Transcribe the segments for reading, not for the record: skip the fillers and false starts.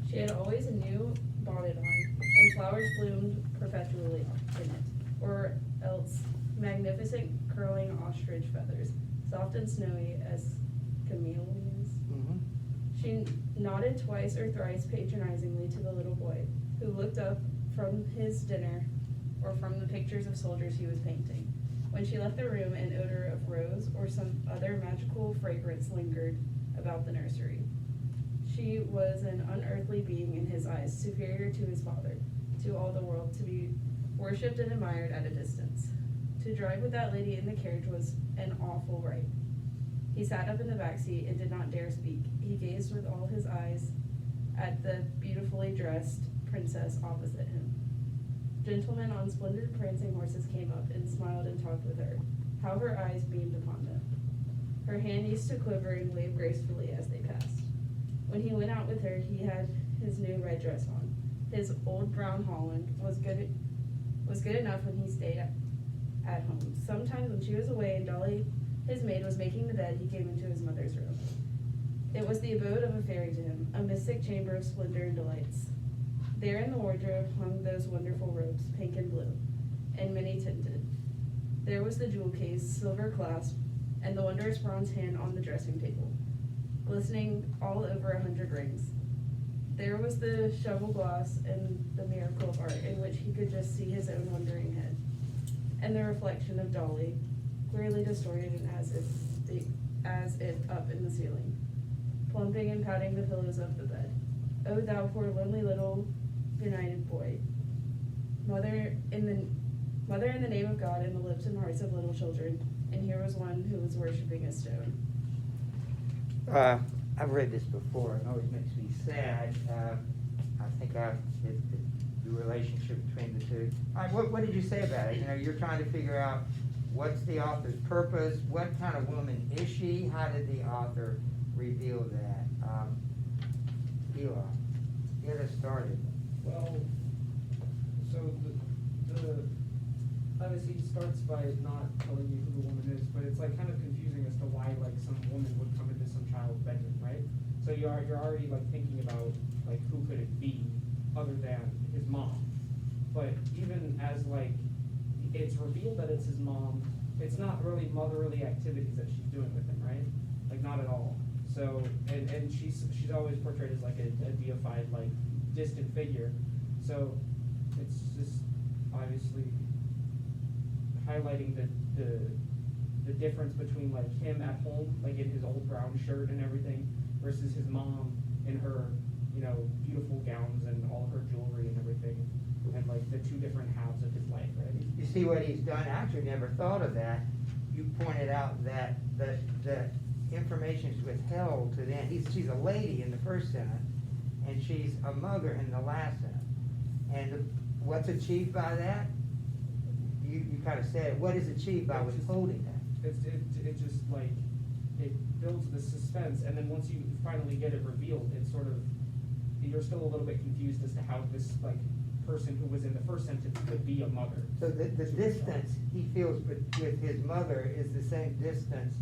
She had always a new bonnet on, and flowers bloomed perpetually in it, or else magnificent curling ostrich feathers, soft and snowy as camellias. Mm-hmm. She nodded twice or thrice patronizingly to the little boy, who looked up from his dinner or from the pictures of soldiers he was painting. When she left the room, an odor of rose or some other magical fragrance lingered about the nursery. She was an unearthly being in his eyes, superior to his father, to all the world, to be worshipped and admired at a distance. To drive with that lady in the carriage was an awful right. He sat up in the back seat and did not dare speak. He gazed with all his eyes at the beautifully dressed princess opposite him. Gentlemen on splendid prancing horses came up and smiled and talked with her. How her eyes beamed upon them! Her hand used to quiver and wave gracefully as they passed. When he went out with her, he had his new red dress on. His old brown Holland was good enough when he stayed at home. Sometimes when she was away and Dolly, his maid, was making the bed, he came into his mother's room. It was the abode of a fairy to him, a mystic chamber of splendor and delights. There in the wardrobe hung those wonderful robes, pink and blue, and many tinted. There was the jewel case, silver clasp, and the wondrous bronze hand on the dressing table, glistening all over 100 rings. There was the shovel glass and the miracle of art, in which he could just see his own wondering head, and the reflection of Dolly, queerly distorted and as if up in the ceiling, plumping and patting the pillows of the bed. Oh, thou poor lonely little benighted boy, mother in the name of God in the lips and hearts of little children, and here was one who was worshiping a stone. I've read this before, and it always makes me sad. I think the relationship between the two. What did you say about it? You know, you're trying to figure out what's the author's purpose, what kind of woman is she, how did the author reveal that? Eli, get us started. Well, so the obviously it starts by not telling you who the woman is, but it's like kind of confusing as to why like some woman would come into some child's bedroom, right? So you're already like thinking about like who could it be other than his mom. But even as like it's revealed that it's his mom, it's not really motherly activities that she's doing with him, right? Like not at all. So and she's always portrayed as like a deified, like distant figure. So it's just obviously highlighting the difference between like him at home, like in his old brown shirt and everything, versus his mom in her, you know, beautiful gowns and all her jewelry and everything, and like the two different halves of his life, right? You see what he's done? I actually never thought of that. You pointed out that the information is withheld to the end. She's a lady in the first sentence, and she's a mother in the last sentence. And what's achieved by that? You kind of said, what is achieved by withholding that? It just like, it builds the suspense, and then once you finally get it revealed, it's sort of, you're still a little bit confused as to how this like person who was in the first sentence could be a mother. So the distance he feels with his mother is the same distance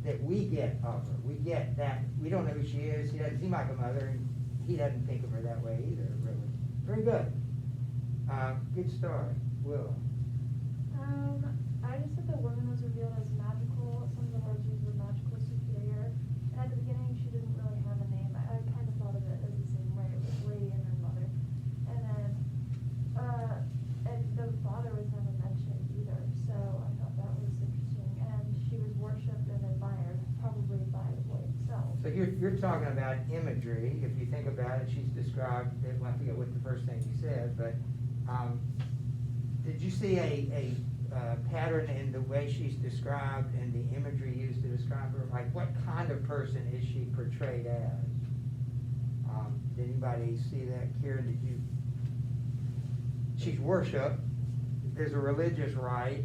that we get of her. We get that, we don't know who she is, she doesn't seem like a mother, and he doesn't think of her that way either, really. Very good. Good story. Will. I just said the woman was revealed as magical. Some of the words used were magical, superior. And at the beginning, she didn't really have a name. I kind of thought of it as the same way, with lady and then mother. And then, and the father was never mentioned either. So I thought that was interesting. And she was worshipped and admired, probably by the boy himself. So you're talking about imagery. If you think about it, she's described, I forget what the first thing you said, but did you see a pattern in the way she's described and the imagery used to describe her? Like, what kind of person is she portrayed as? Did anybody see that? Kieran, did you? She's worshipped. There's a religious rite.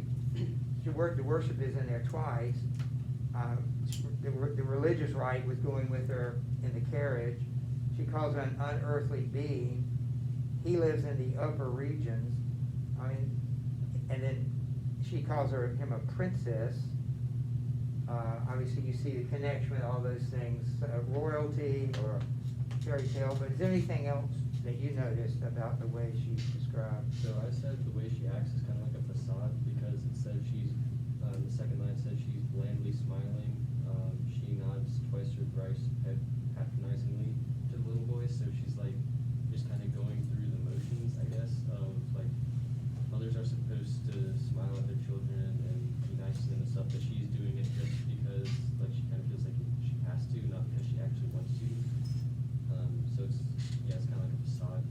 The worship is in there twice. The religious rite was going with her in the carriage. She calls her an unearthly being. He lives in the upper regions. I mean, and then she calls him a princess. Obviously, you see the connection with all those things, royalty, or she fairy tale, but is there anything else that you noticed about the way she's described? So I said the way she acts is kind of like a facade, because it said she's, the second line said she's blandly smiling. She nods twice or thrice patronizingly to the little boy, so she's like, just kind of going through the motions, I guess, of like, mothers are supposed to smile at their children and be nice to them and stuff, but she's doing it just because, like, she kind of feels like she has to, not because she actually wants to. So it's, yeah, it's kind of like a facade.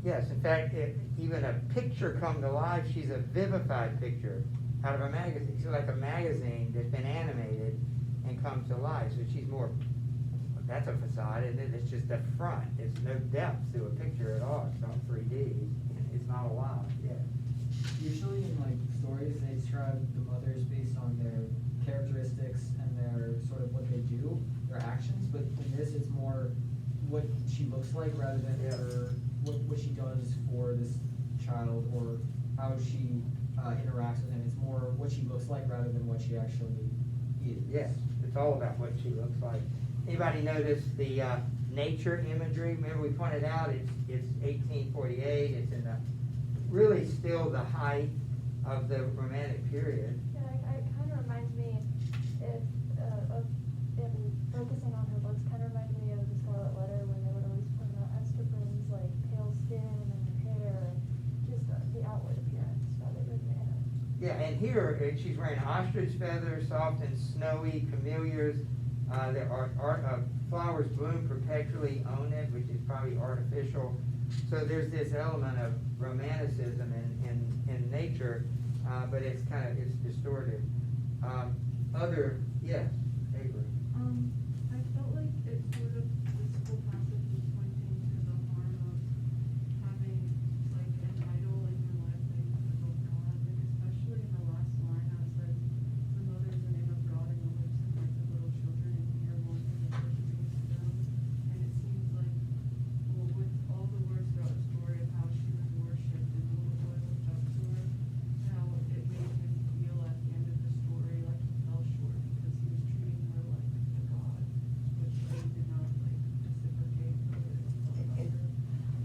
Yes, in fact, even a picture come to life, she's a vivified picture out of a magazine. She's like a magazine that's been animated and comes to life. So she's more, that's a facade, and it's just a front. There's no depth to a picture at all. It's not 3D. It's not alive, yeah. Usually in like stories, they describe the mothers based on their characteristics and their sort of what they do, their actions, but in this it's more what she looks like rather than Yeah. what she does for this child or how she interacts with him. It's more what she looks like rather than what she actually is. Yes, it's all about what she looks like. Anybody notice the nature imagery? Remember we pointed out it's 1848. It's in the really still the height of the Romantic period. Yeah, it kind of reminds me if focusing on her looks kind of reminds me of the Scarlet Letter when they would always point out Esther Prynne's like pale skin and her hair and just the outward appearance rather than the inner. Yeah, and here she's wearing ostrich feathers, soft and snowy camellias. There are flowers bloom perpetually on it, which is probably artificial. So there's this element of romanticism in nature, but it's distorted. Avery. I felt like it sort of, this whole passage was pointing to the harm of having like an idol in your life that you put above God, like especially in the last line how it says, the mother is the name of God in the lips and hearts of little children, and we are born from the church things to them. And it seems like, well, with all the words throughout the story of how she was worshipped and the little boy looked up to her, how it made him feel at the end of the story like he fell short because he was treating her like a god, which they did not like reciprocate for her.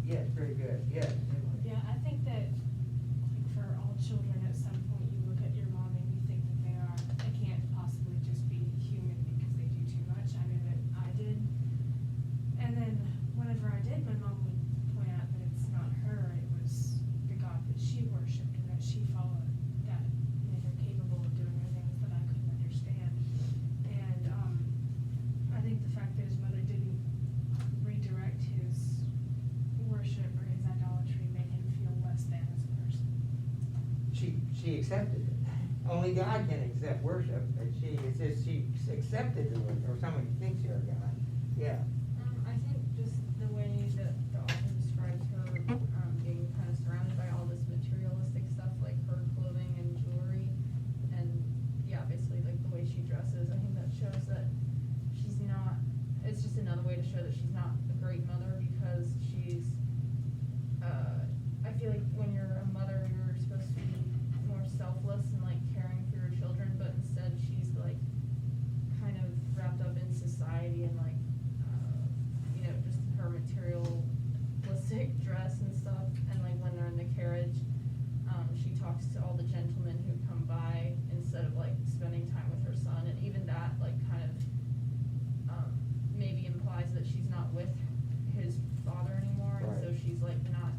Yes, very good. Yes. Emily. Yeah, I think that, like, for all children, at some point you look at your mom and you think that they can't possibly just be human because they do too much. I know that I did. And then whenever I did, my mom would point out that it's not her, it was the God that she worshipped and that she followed that made her capable of doing the things that I couldn't understand. And I think the fact that his mother didn't redirect his worship or his idolatry made him feel less than as a person. She accepted it. Only God can accept worship, but she accepted the worship, or someone who thinks you're a God. Yeah. I think just the way that the author describes her being kind of surrounded by all this materialistic stuff, like her clothing and jewelry, and yeah, basically like the way she dresses, I think that shows that she's not, it's just another way to show that she's not a great mother because she's, I feel like when you're a mother, you're supposed to be more selfless and like caring for your children, but instead she's like kind of wrapped up in society and like, just her materialistic dress and stuff, and like when they're in the carriage, she talks to all the gentlemen who come by instead of like spending time with her son, and even that like kind of maybe implies that she's not with his father anymore, and so Right. she's like not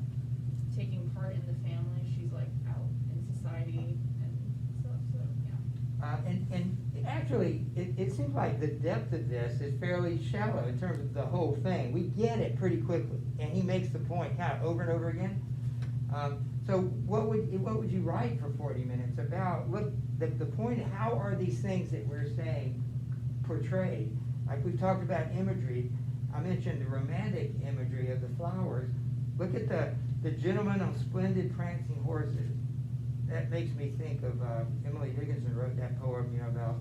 taking part in the family, she's like out in society and stuff, so yeah. And actually, it seems like the depth of this is fairly shallow in terms of the whole thing. We get it pretty quickly, and he makes the point kind of over and over again. So what would you write for 40 minutes about? Look, the point, how are these things that we're saying portrayed? Like we've talked about imagery. I mentioned the romantic imagery of the flowers. Look at the gentleman on splendid prancing horses. That makes me think of Emily Dickinson wrote that poem, about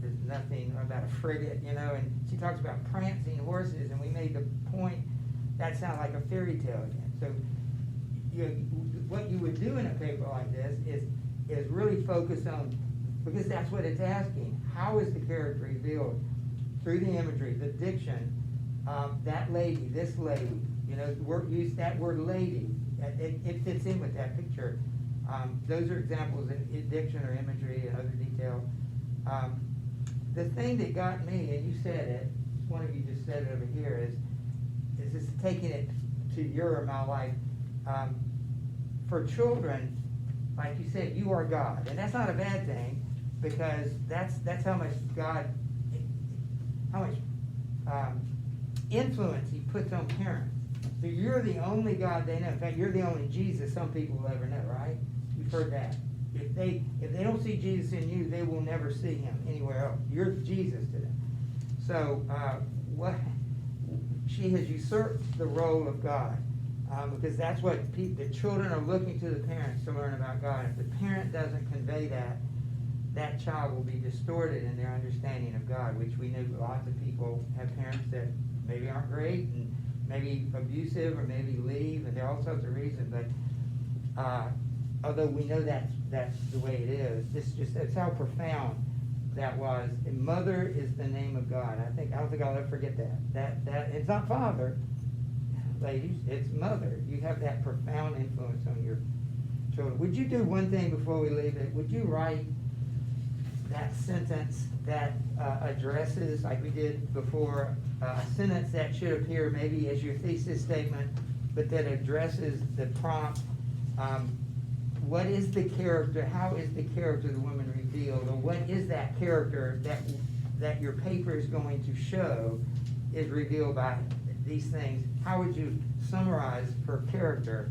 there's nothing about a frigate, and she talks about prancing horses, and we made the point that sounds like a fairy tale again. So what you would do in a paper like this is really focus on, because that's what it's asking. How is the character revealed through the imagery, the diction, that lady, this lady, you know, use that word lady, it fits in with that picture. Those are examples in diction or imagery and other detail. The thing that got me, and you said it, one of you just said it over here, is this taking it to your or my life. For children, like you said, you are God, and that's not a bad thing, because that's how much God, how much influence He puts on parents. So you're the only God they know. In fact, you're the only Jesus some people will ever know, right? You've heard that. If they don't see Jesus in you, they will never see Him anywhere else. You're Jesus to them. So she has usurped the role of God, because that's what the children are looking to the parents to learn about God. If the parent doesn't convey that, that child will be distorted in their understanding of God, which we know lots of people have parents that maybe aren't great and maybe abusive or maybe leave, and there are all sorts of reasons. But although we know that's the way it is, that's how profound that was. And mother is the name of God. I don't think I'll ever forget that. That it's not father, ladies, it's mother. You have that profound influence on your children. Would you do one thing before we leave it? Would you write that sentence that addresses, like we did before, a sentence that should appear maybe as your thesis statement, but that addresses the prompt? What is the character? How is the character of the woman revealed? Or what is that character that your paper is going to show is revealed by these things? How would you summarize her character?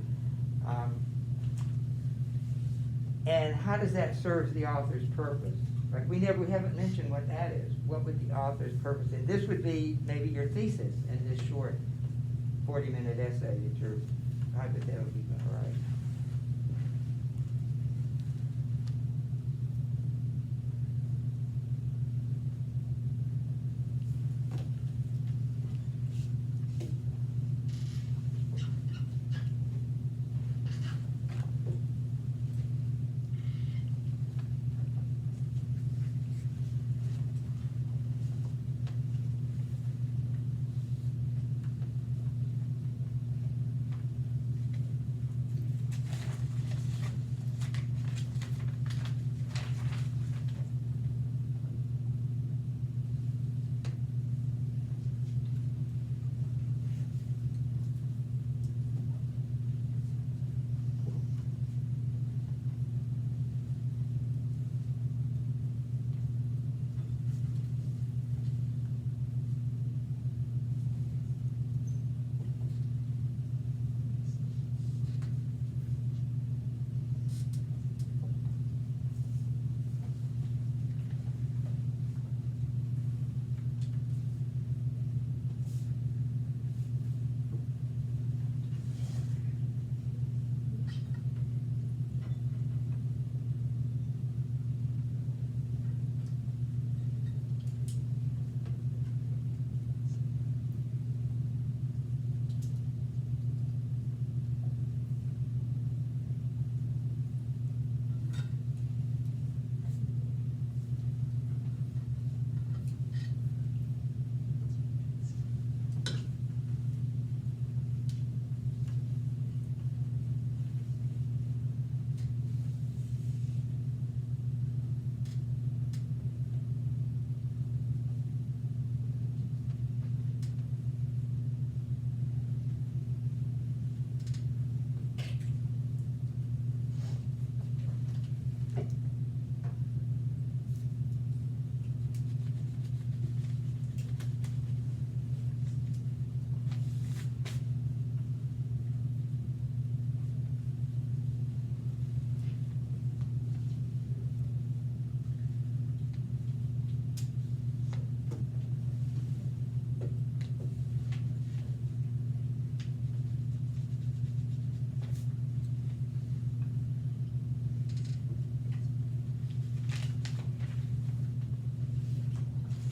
And how does that serve the author's purpose? Like we haven't mentioned what that is. What would the author's purpose? And this would be maybe your thesis in this short 40-minute essay that you're hypothetically going to write.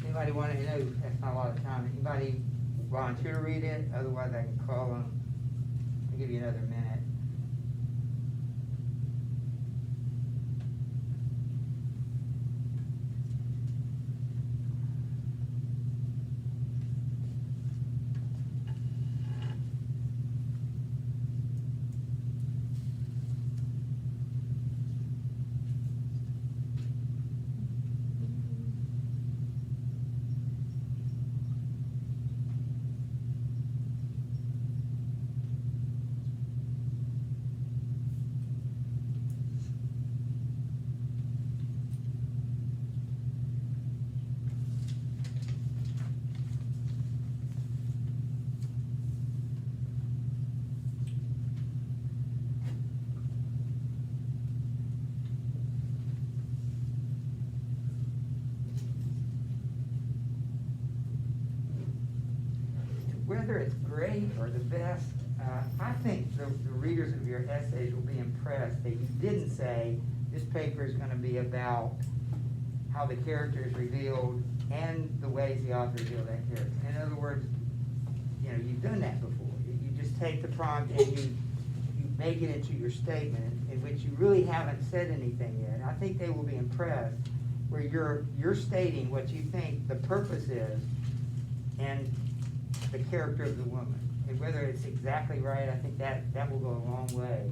Anybody want to know? That's not a lot of time. Anybody volunteer to read it? Otherwise, I can call them. I'll give you another minute. whether it's great or the best, I think the readers of your essays will be impressed that you didn't say this paper is gonna be about how the character is revealed and the ways the author revealed that character. In other words, you know, you've done that before. You just take the prompt and you make it into your statement in which you really haven't said anything yet. I think they will be impressed where you're stating what you think the purpose is and the character of the woman. And whether it's exactly right, I think that will go a long way.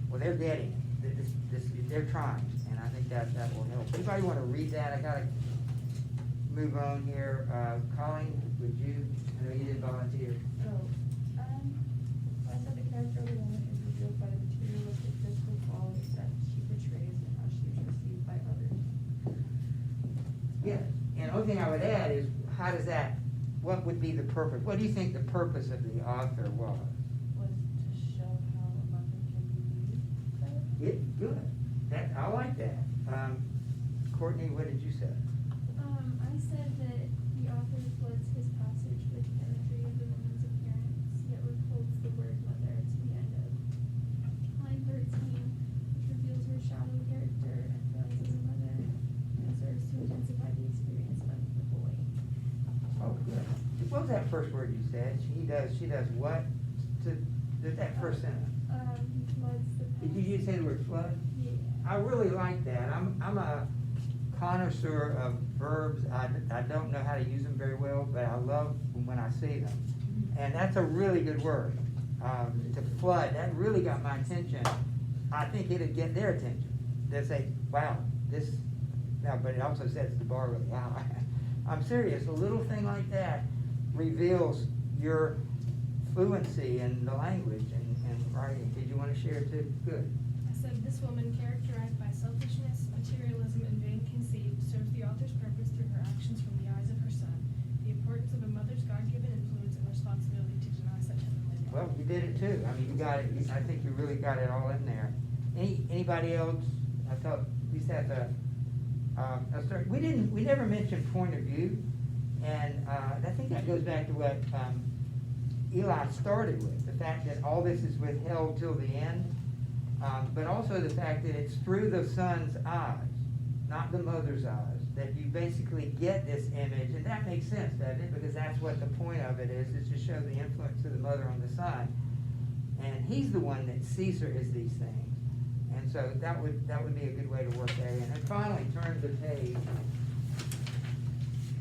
Well, they're getting it. They're trying, and I think that will help. Anybody want to read that? I gotta move on here. Colleen, would you? I know you did volunteer. I said the character of the woman is revealed by the materialistic physical qualities that she portrays and how she is received by others. Yes, and the only thing I would add is, what would be the purpose? What do you think the purpose of the author was? Was to show how a mother can be viewed. Good. I like that. Courtney, what did you say? I said that the author floods his passage with imagery of the woman's appearance, yet withholds the word mother to the end of line 13, which reveals her shadow character and feelings as a mother, and serves to intensify the experience of the boy. Oh, good. What was that first word you said? She does what? That first sentence. He floods the passage. Did you just say the word flood? Yeah. I really like that. I'm a connoisseur of verbs. I don't know how to use them very well, but I love when I see them. And that's a really good word. To flood, that really got my attention. I think it'd get their attention. They'll say, wow, this, now, but it also sets the bar really high. I'm serious, a little thing like that reveals your fluency in the language and writing. Did you want to share too? Good. I said, this woman, characterized by selfishness, materialism, and vain conceit, serves the author's purpose through her actions from the eyes of her son. The importance of a mother's God-given influence and responsibility to deny such heavenly love. Well, you did it too. I mean, you got it. I think you really got it all in there. Anybody else? I thought we said we never mentioned point of view, and I think that goes back to what Eli started with, the fact that all this is withheld till the end, but also the fact that it's through the son's eyes, not the mother's eyes, that you basically get this image, and that makes sense, doesn't it? Because that's what the point of it is to show the influence of the mother on the son, and he's the one that sees her as these things, and so that would be a good way to work that in. And finally, turn the page.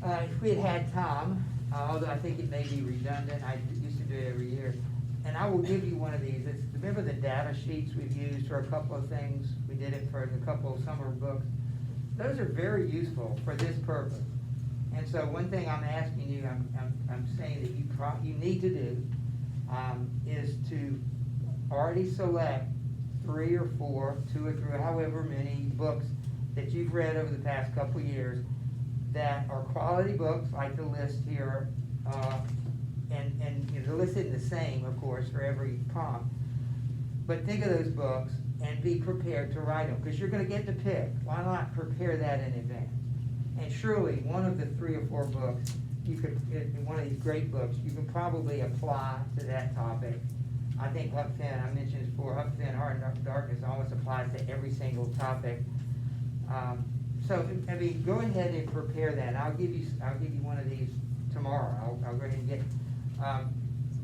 If we had time, although I think it may be redundant, I used to do it every year, and I will give you one of these. Remember the data sheets we've used for a couple of things? We did it for a couple of summer books. Those are very useful for this purpose. And so one thing I'm asking you, I'm saying that you need to do is to already select 3 or 4, 2 or 3, however many books that you've read over the past couple of years that are quality books, like the list here, and you know, the list isn't the same, of course, for every prompt. But think of those books and be prepared to write them, because you're going to get to pick. Why not prepare that in advance? And surely one of the 3 or 4 books, one of these great books, you can probably apply to that topic. I think Huck Finn, I mentioned this before, Huck Finn, Heart and Darkness almost applies to every single topic. So, I mean, go ahead and prepare that. I'll give you one of these tomorrow. I'll go ahead and get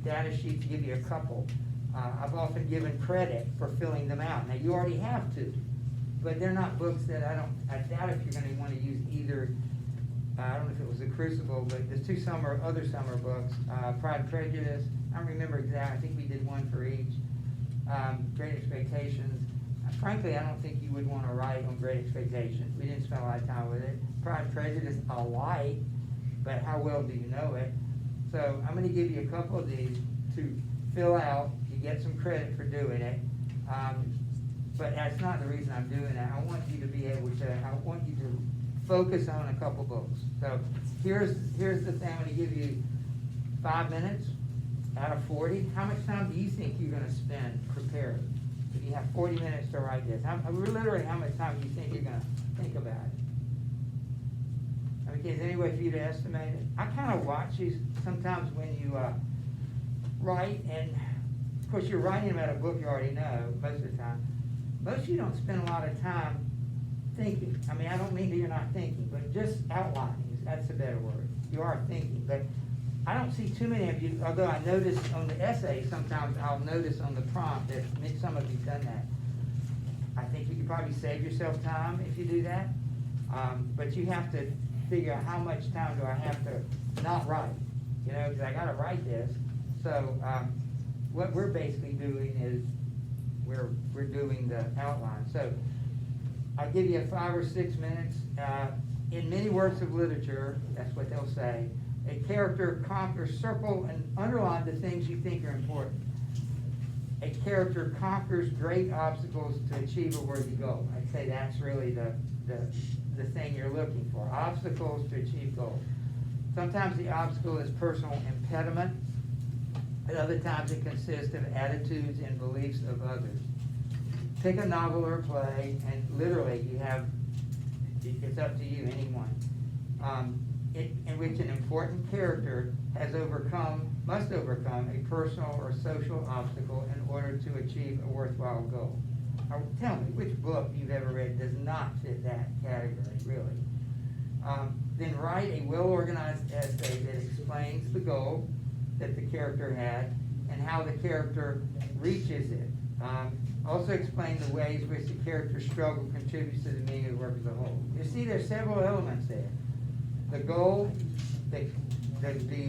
data sheets, give you a couple. I've often given credit for filling them out. Now, you already have to, but they're not books that I doubt if you're going to want to use either. I don't know if it was The Crucible, but there's 2 other summer books, Pride and Prejudice. I don't remember exactly. I think we did one for each. Great Expectations. Frankly, I don't think you would want to write on Great Expectations. We didn't spend a lot of time with it. Pride and Prejudice, I like, but how well do you know it? So I'm going to give you a couple of these to fill out. You get some credit for doing it. But that's not the reason I'm doing that. I want you to be able to, I want you to focus on a couple books. So here's the thing. I'm going to give you 5 minutes out of 40. How much time do you think you're going to spend preparing? If you have 40 minutes to write this, literally how much time do you think you're going to think about it? I mean, Okay, is there any way for you to estimate it? I kind of watch these sometimes when you write, and of course you're writing about a book you already know most of the time. Most of you don't spend a lot of time thinking. I mean, I don't mean that you're not thinking, but just outlining, that's a better word. You are thinking, but I don't see too many of you, although I notice on the essay, sometimes I'll notice on the prompt that some of you've done that. I think you could probably save yourself time if you do that, but you have to figure out how much time do I have to not write, you know, because I gotta write this. So what we're basically doing is we're doing the outline. So I'll give you 5 or 6 minutes. In many works of literature, that's what they'll say, a character conquers, circle and underline the things you think are important. A character conquers great obstacles to achieve a worthy goal. I'd say that's really the thing you're looking for, obstacles to achieve goals. Sometimes the obstacle is personal impediment. At other times it consists of attitudes and beliefs of others. Pick a novel or play, and literally you have, it's up to you, anyone, in which an important character must overcome a personal or social obstacle in order to achieve a worthwhile goal. Now, tell me, which book you've ever read does not fit that category, really? Then write a well-organized essay that explains the goal that the character had and how the character reaches it. Also explain the ways which the character's struggle contributes to the meaning of the work as a whole. You see, there's several elements there. The goal, the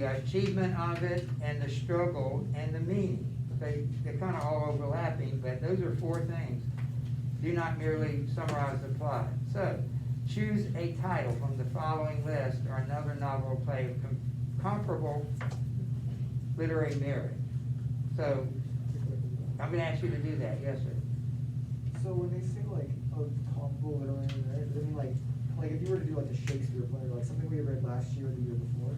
achievement of it, and the struggle, and the meaning. They're kind of all overlapping, but those are 4 things. Do not merely summarize the plot. So, choose a title from the following list or another novel or play of comparable literary merit. So, I'm going to ask you to do that. Yes, sir. So when they say like of comparable literary merit, does it mean like if you were to do like a Shakespeare play, or like something we read last year or the year before,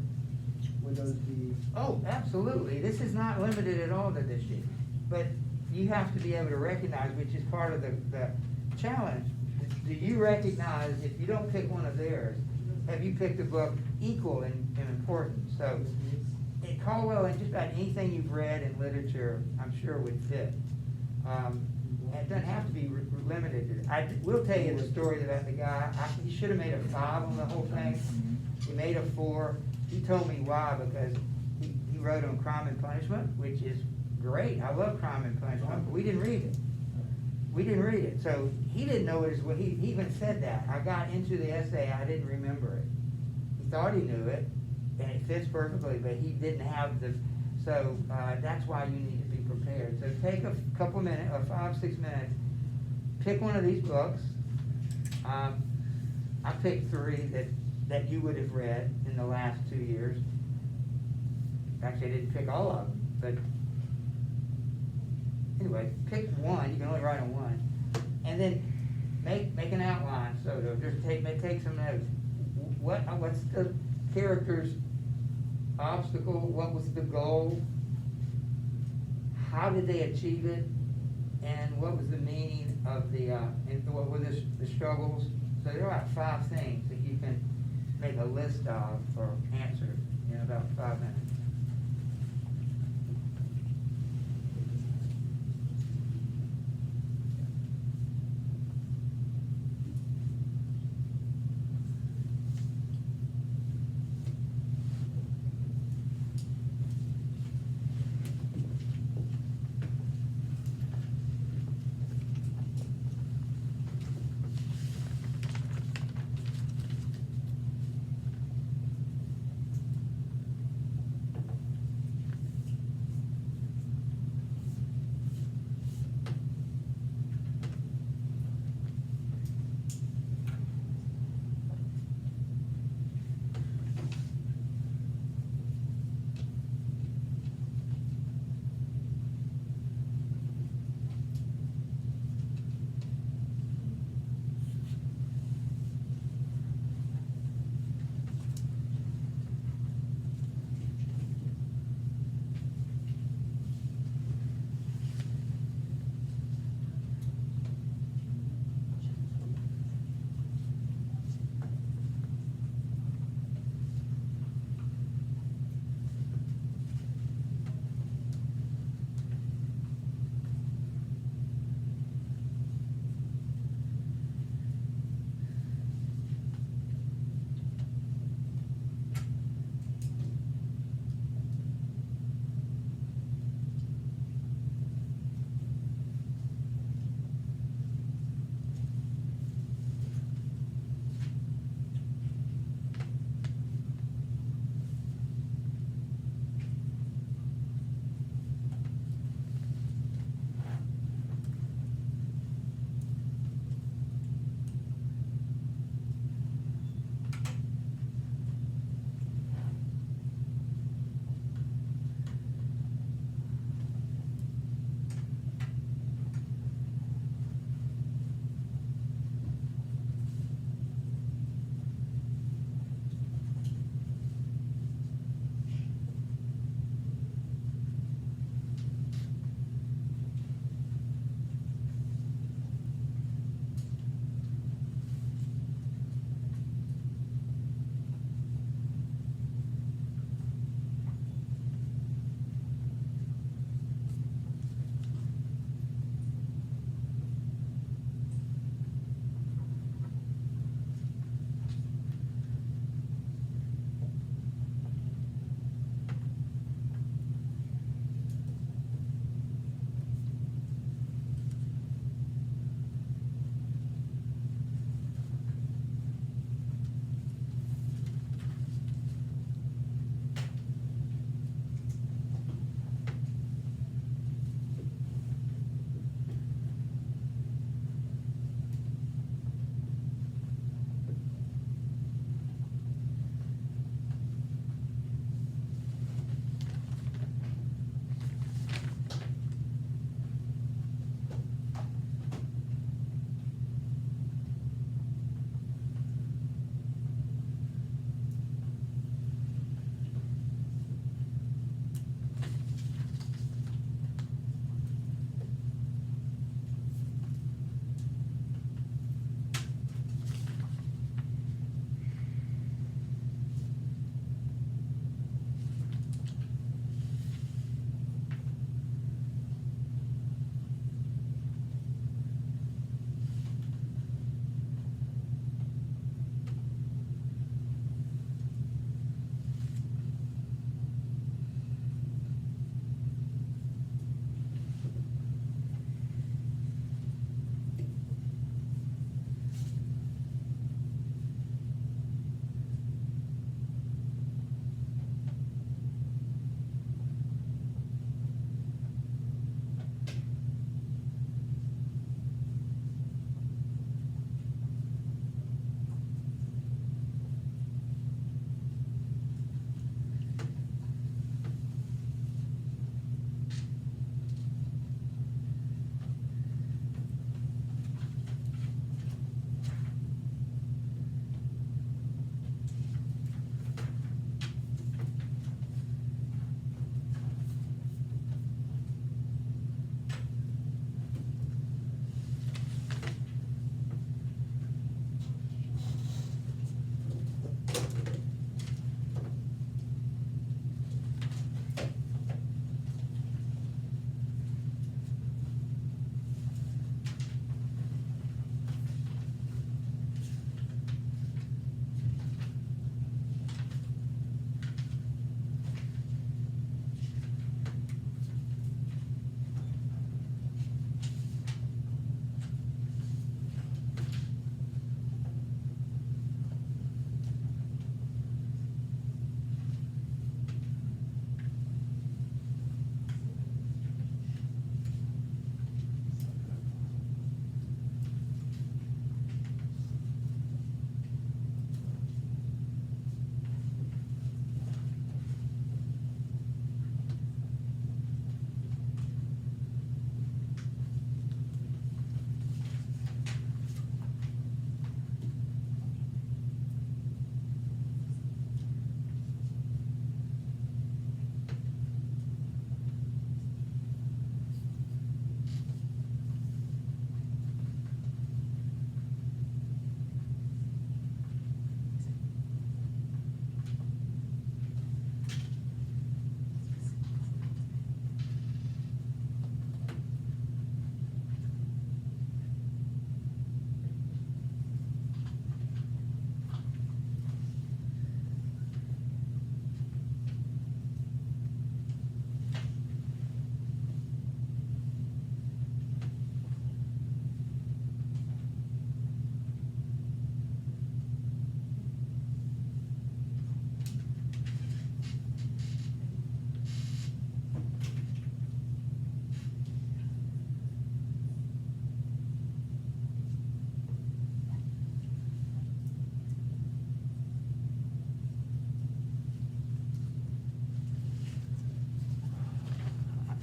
would those be? Oh, absolutely. This is not limited at all to this year. But you have to be able to recognize, which is part of the challenge. Do you recognize, if you don't pick one of theirs, have you picked a book equal in importance? So, Caldwell, and just about anything you've read in literature, I'm sure would fit. It doesn't have to be limited to. I will tell you the story about the guy. He should have made a 5 on the whole thing. He made a 4. He told me why, because he wrote on Crime and Punishment, which is great. I love Crime and Punishment, but we didn't read it. We didn't read it. So he didn't know it as well. He even said that. I got into the essay, I didn't remember it. He thought he knew it, and it fits perfectly, but he didn't have the, so that's why you need to be prepared. So take a couple minutes, 5, 6 minutes, pick one of these books. I picked 3 that you would have read in the last 2 years. Actually, I didn't pick all of them, but anyway, pick one. You can only write on one, and then make an outline. So just take some notes. What's the character's obstacle? What was the goal? How did they achieve it? And what was the meaning of and what were the struggles? So there are about 5 things that you can make a list of or answer in about 5 minutes.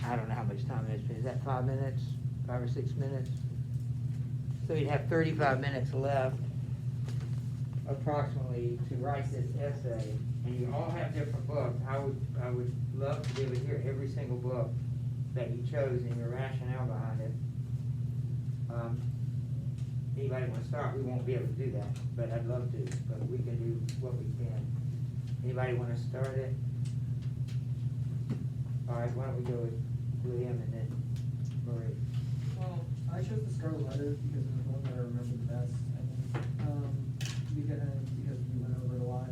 I don't know how much time it is that 5 minutes, 5 or 6 minutes? So you'd have 35 minutes left approximately to write this essay, and you all have different books. I would love to be able to hear every single book that you chose and your rationale behind it. Anybody want to start? We won't be able to do that, but I'd love to, but we can do what we can. Anybody want to start it? All right, why don't we go with William and then Marie? Well, I chose the Scarlet Letter because it was the one that I remember the best, I think. Because we went over it a lot.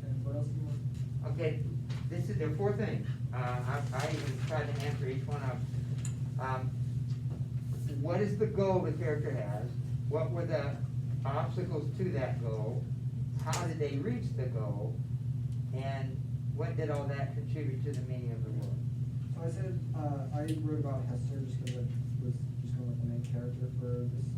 And what else do you want? Okay, there are 4 things. I even tried to answer each one of them. What is the goal the character has? What were the obstacles to that goal? How did they reach the goal? And what did all that contribute to the meaning of the world? So I said, I wrote about Hester just because I was just going with the main character for this.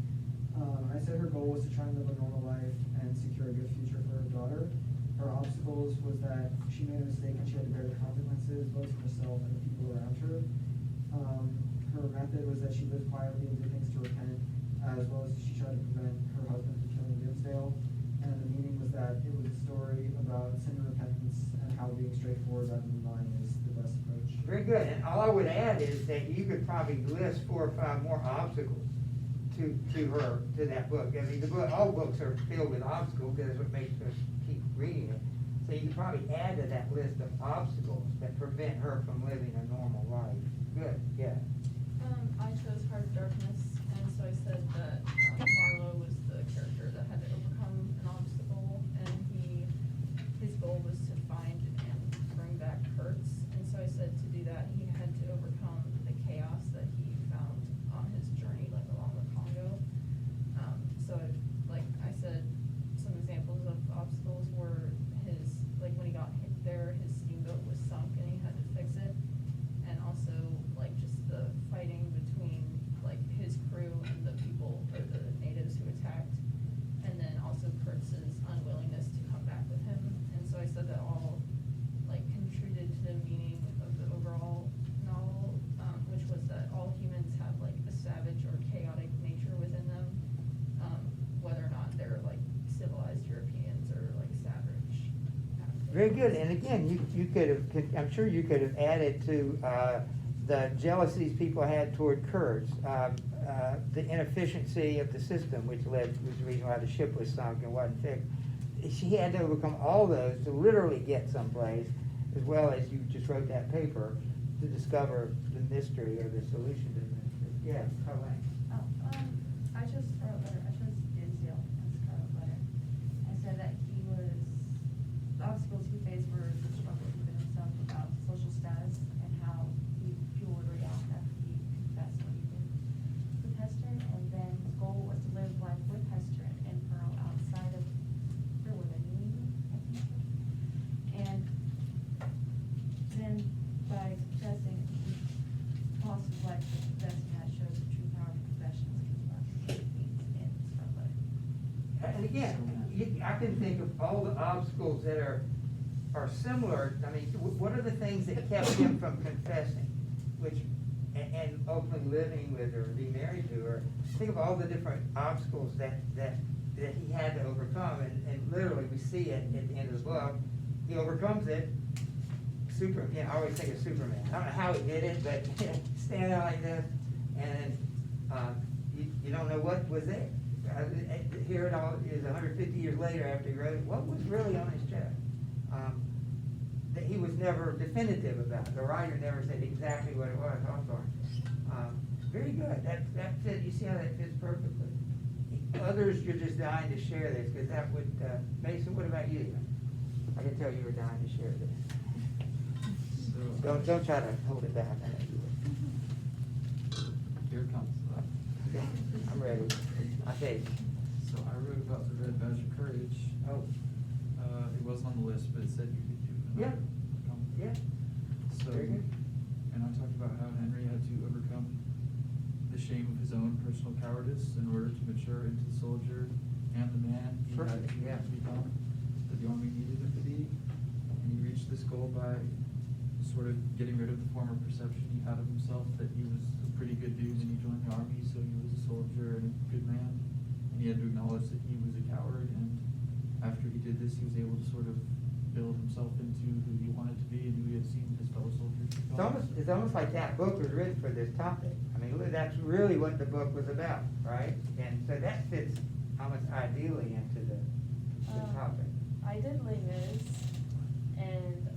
I said her goal was to try and live a normal life and secure a good future for her daughter. Her obstacles was that she made a mistake and she had to bear the consequences, both for herself and the people around her. Her method was that she lived quietly and did things to repent, as well as she tried to prevent her husband from killing Dimmesdale. And the meaning was that it was a story about sin and repentance and how being straightforward rather than lying is the best approach. Very good, and all I would add is that you could probably list 4 or 5 more obstacles to that book. I mean, all books are filled with obstacles, because that's what makes us keep reading it. So you could probably add to that list of obstacles that prevent her from living a normal life. Good, yeah. I chose Heart of Darkness, and so I said that Marlowe was the character that had to overcome an obstacle, and his goal was to find and bring back Kurtz, and so I said to do that he had to overcome the chaos that he found on his journey, like along the Congo. I said some examples of obstacles were when he got hit there, his steamboat was sunk and he had to fix it, and also just the fighting between his crew and the people or the natives who attacked, and then also Kurtz's unwillingness to come back with him. And so I said that all contributed to the meaning of the overall novel, which was that all humans have a savage or chaotic nature within them, whether or not they're civilized Europeans or savage. Very good, and again, you could have, I'm sure you could have added to the jealousies people had toward Kurtz, the inefficiency of the system, which was the reason why the ship was sunk and wasn't fixed. She had to overcome all those to literally get someplace, as well as you just wrote that paper to discover the mystery or the solution to the mystery. Yeah, Colleen. I chose Scarlet Letter. I chose Dimmesdale and Scarlet Letter. I said that the obstacles he faced were the struggle within himself about social status and how people would react after he confessed what he did with Hester. And then his goal was to live life with Hester and Pearl outside of their women union, I think. And then by confessing, he lost his life for confessing. That shows the true power of confession, which is what it means in Scarlet Letter. And again, I can think of all the obstacles that are similar. I mean, what are the things that kept him from confessing, and ultimately living with her, being married to her? Think of all the different obstacles that he had to overcome, and literally we see it at the end of the book. He overcomes it. I always think of Superman. I don't know how he did it, but stand out like this, and you don't know what was there. Here it all is 150 years later after he wrote it. What was really on his chest? That he was never definitive about. The writer never said exactly what it was. Very good. That fit. You see how that fits perfectly. Others, you're just dying to share this, because that would. Mason, what about you? I can tell you were dying to share this. Don't try to hold it back. I know you would. Here it comes. Okay, I'm ready. Okay. So I wrote about the Red Badge of Courage. Oh. It wasn't on the list, but it said you could do it. Yeah. Yeah. So, Very good. and I talked about how Henry had to overcome the shame of his own personal cowardice in order to mature into the soldier and the man he had Perfect, yeah. to become, that the army needed him to be. And he reached this goal by sort of getting rid of the former perception he had of himself, that he was a pretty good dude when he joined the army, so he was a soldier and a good man. And he had to acknowledge that he was a coward, and after he did this, he was able to sort of build himself into who he wanted to be and who he had seen his fellow soldiers become. It's almost like that book was written for this topic. I mean, that's really what the book was about, right? And so that fits almost ideally into the topic. I did Les Mis, and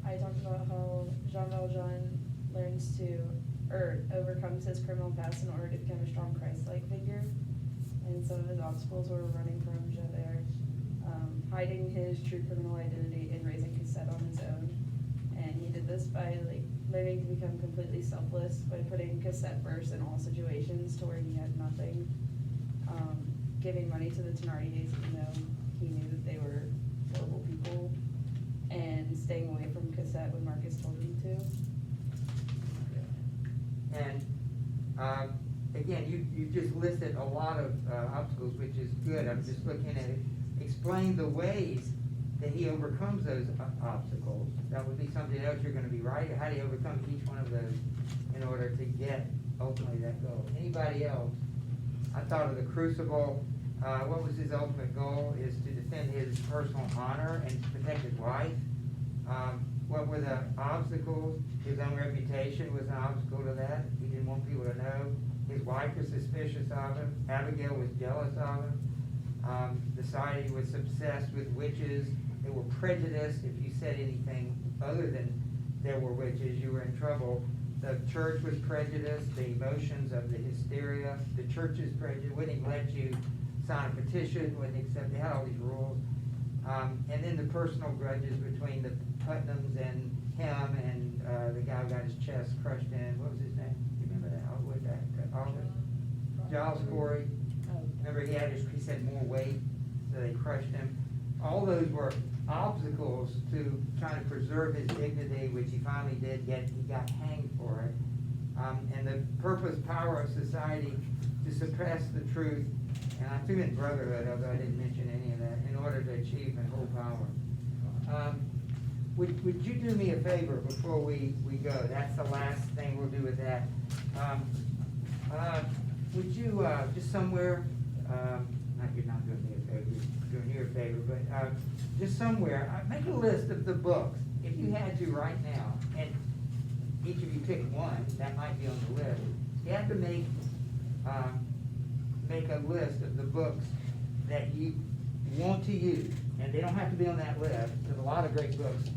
I talked about how Jean Valjean learns to, or overcomes his criminal past in order to become a strong Christ-like figure. And some of his obstacles were running from Javert, hiding his true criminal identity, and raising Cosette on his own. And he did this by learning to become completely selfless, by putting Cosette first in all situations to where he had nothing, giving money to the Thénardiers even though he knew that they were horrible people, and staying away from Cosette when Marcus told him to. And, again, you just listed a lot of obstacles, which is good. I'm just looking at it. Explain the ways that he overcomes those obstacles. That would be something else you're gonna be writing. How do you overcome each one of those in order to get ultimately that goal? Anybody else? I thought of the crucible. What was his ultimate goal? Is to defend his personal honor and to protect his wife. What were the obstacles? His own reputation was an obstacle to that. He didn't want people to know. His wife was suspicious of him. Abigail was jealous of him. Society was obsessed with witches. They were prejudiced. If you said anything other than there were witches, you were in trouble. The church was prejudiced. The emotions of the hysteria. The church's prejudice wouldn't even let you sign a petition, wouldn't accept. They had all these rules. And then the personal grudges between the Putnams and him and the guy who got his chest crushed in. What was his name? You remember that? All the way back to August. Giles Corey. Remember he said more weight, so they crushed him. All those were obstacles to trying to preserve his dignity, which he finally did, yet he got hanged for it. And the purpose, power of society to suppress the truth, and I threw in brotherhood, although I didn't mention any of that, in order to achieve and hold power. Would you do me a favor before we go? That's the last thing we'll do with that. Would you, just somewhere, you're not doing me a favor, you're doing you a favor, but just somewhere, make a list of the books, if you had to right now, and each of you pick one, that might be on the list. You have to make a list of the books that you want to use, and they don't have to be on that list, because a lot of great books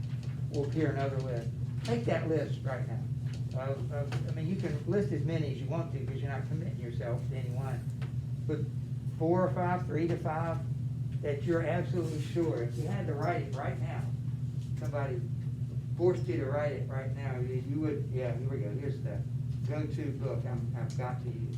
will appear in other lists. Make that list right now. I mean, you can list as many as you want to, because you're not committing yourself to any one. But 4 or 5, 3 to 5, that you're absolutely sure, if you had to write it right now, somebody forced you to write it right now, you would, yeah, here we go, here's the go-to book I've got to use.